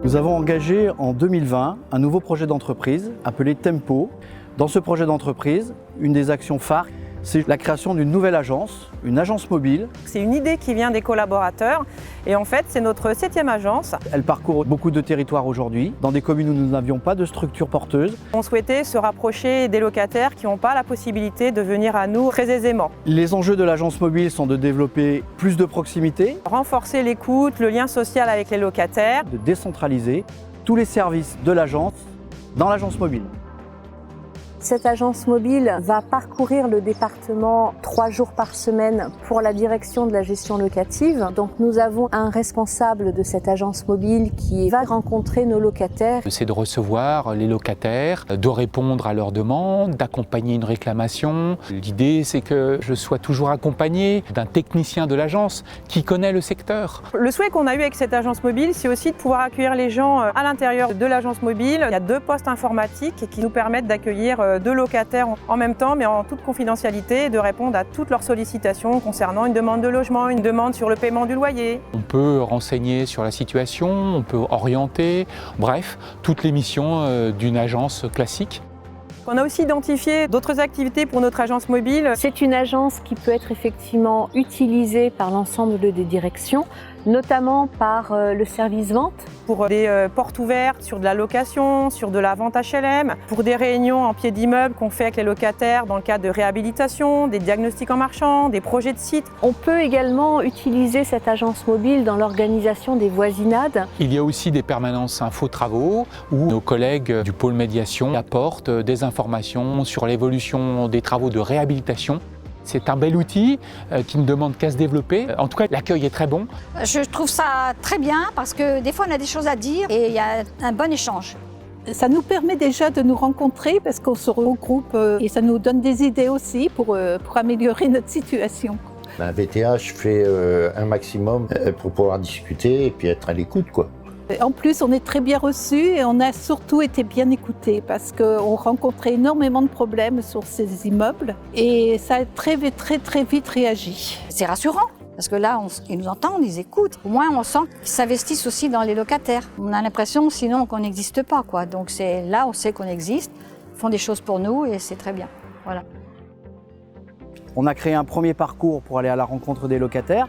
Nous avons engagé en 2020 un nouveau projet d'entreprise appelé Tempo. Dans ce projet d'entreprise, une des actions phares, c'est la création d'une nouvelle agence, une agence mobile. C'est une idée qui vient des collaborateurs et en fait c'est notre 7e agence. Elle parcourt beaucoup de territoires aujourd'hui, dans des communes où nous n'avions pas de structure porteuse. On souhaitait se rapprocher des locataires qui n'ont pas la possibilité de venir à nous très aisément. Les enjeux de l'agence mobile sont de développer plus de proximité, Renforcer l'écoute, le lien social avec les locataires. de décentraliser tous les services de l'agence dans l'agence mobile. Cette agence mobile va parcourir le département 3 jours par semaine pour la direction de la gestion locative. Donc nous avons un responsable de cette agence mobile qui va rencontrer nos locataires. C'est de recevoir les locataires, de répondre à leurs demandes, d'accompagner une réclamation. L'idée, c'est que je sois toujours accompagné d'un technicien de l'agence qui connaît le secteur. Le souhait qu'on a eu avec cette agence mobile, c'est aussi de pouvoir accueillir les gens à l'intérieur de l'agence mobile. Il y a 2 postes informatiques qui nous permettent d'accueillir 2 locataires en même temps, mais en toute confidentialité, et de répondre à toutes leurs sollicitations concernant une demande de logement, une demande sur le paiement du loyer. On peut renseigner sur la situation, on peut orienter, bref, toutes les missions d'une agence classique. On a aussi identifié d'autres activités pour notre agence mobile. C'est une agence qui peut être effectivement utilisée par l'ensemble des directions, notamment par le service vente. Pour des portes ouvertes sur de la location, sur de la vente HLM, pour des réunions en pied d'immeuble qu'on fait avec les locataires dans le cadre de réhabilitation, des diagnostics en marchand, des projets de site. On peut également utiliser cette agence mobile dans l'organisation des voisinades. Il y a aussi des permanences info-travaux où nos collègues du pôle médiation apportent des informations sur l'évolution des travaux de réhabilitation. C'est un bel outil qui ne demande qu'à se développer. En tout cas, l'accueil est très bon. Je trouve ça très bien parce que des fois on a des choses à dire et il y a un bon échange. Ça nous permet déjà de nous rencontrer parce qu'on se regroupe et ça nous donne des idées aussi pour améliorer notre situation. VTH fait un maximum pour pouvoir discuter et puis être à l'écoute, quoi. En plus, on est très bien reçus et on a surtout été bien écoutés parce qu'on rencontrait énormément de problèmes sur ces immeubles et ça a très vite réagi. C'est rassurant parce que là, ils nous entendent, ils écoutent. Au moins, on sent qu'ils s'investissent aussi dans les locataires. On a l'impression sinon qu'on n'existe pas, quoi. Donc là, on sait qu'on existe, ils font des choses pour nous et c'est très bien. Voilà. On a créé un premier parcours pour aller à la rencontre des locataires.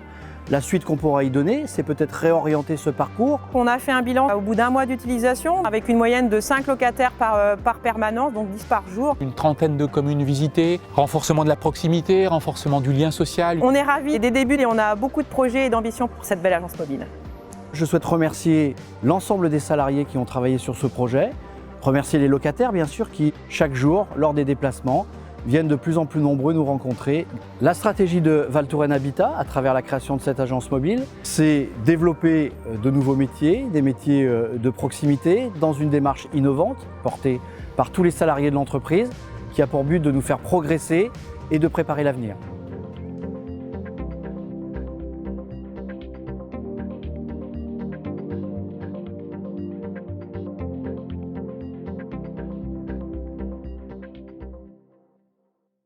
La suite qu'on pourra y donner, c'est peut-être réorienter ce parcours. On a fait un bilan au bout d'un mois d'utilisation avec une moyenne de 5 locataires par permanence, donc 10 par jour. Une trentaine de communes visitées, renforcement de la proximité, renforcement du lien social. On est ravis des débuts et on a beaucoup de projets et d'ambitions pour cette belle agence mobile. Je souhaite remercier l'ensemble des salariés qui ont travaillé sur ce projet, remercier les locataires bien sûr qui, chaque jour, lors des déplacements, viennent de plus en plus nombreux nous rencontrer. La stratégie de Val Thorens Habitat, à travers la création de cette agence mobile, c'est développer de nouveaux métiers, des métiers de proximité, dans une démarche innovante, portée par tous les salariés de l'entreprise, qui a pour but de nous faire progresser et de préparer l'avenir.